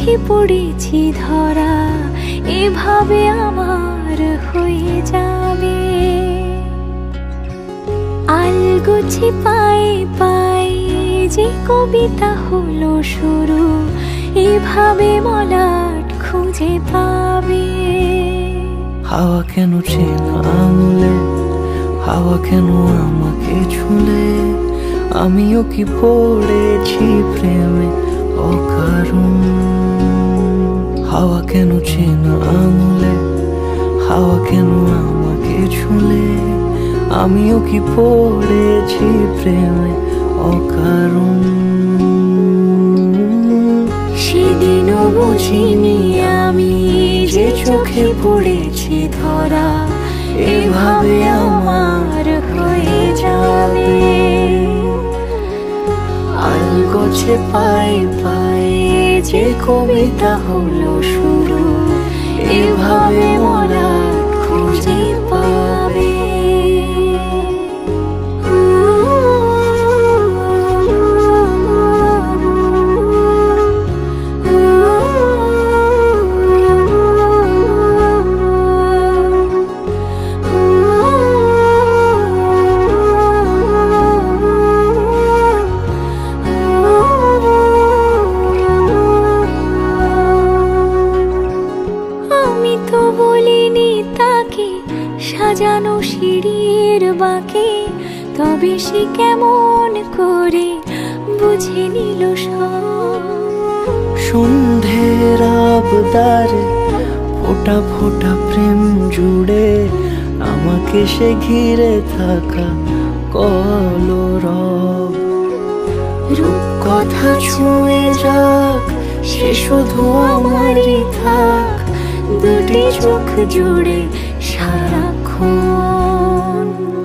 চোখে পড়েছি ধরা, এভাবে আমার হয়ে যাবে। আলগোছে পায়ে পায়ে যে কবিতা হলো শুরু, এভাবে মলাট খুঁজে পাবে। হাওয়া কেন চেনা আঙুলে, হাওয়া কেন আমাকে ছুলে, আমিও কি পড়েছি প্রেমে অকারণ। হাওয়া কেন চেনা আঙুলে, হাওয়া কেন আমাকে ছুলে, আমিও কি পড়েছি প্রেমে অকারণ। সেদিনও বুঝিনি আমি যে চোখে পড়েছি ধরা, এভাবে আমার হয়ে যাবে। আলগোছে পায়ে পায়ে যে কবিতা হলো শুরু, এভাবে মলাট খুঁজে পাবে। বলিনি তাকে সাজানো সিঁড়ির বাঁকে, তবে সে কেমন করে বুঝে নিল সব। সন্ধ্যের আবদারে ফোঁটা ফোঁটা প্রেম জুড়ে, আমাকে সে ঘিরে থাকা কলরব। রূপকথা ছুঁয়ে যাক, সে শুধু আমারই থাক, দুটি চোখ জুড়ে সারাক্ষণ।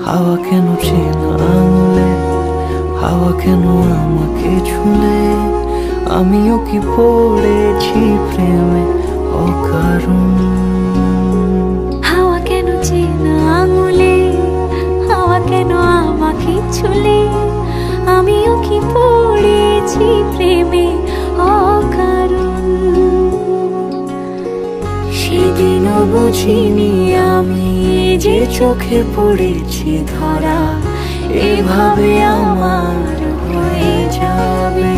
হাওয়া কেন চেনা আঙুলে, হাওয়া কেন আমাকে ছুলে, আমিও কি পড়েছি প্রেমে অকারণ। হাওয়া কেন চেনা আঙুলে, হাওয়া কেন আমাকে ছুলে, আমিও কি পড়েছি প্রেমে অকারণ। সেদিনও বুঝিনি আমি যে চোখে পড়েছি ধরা, এভাবে আমার হয়ে যাবে।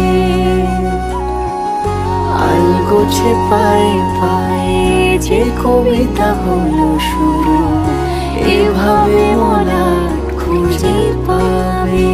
আলগোছে পায়ে পায়ে যে কবিতা হলো শুরু, এভাবে মলাট খুঁজে পাবে।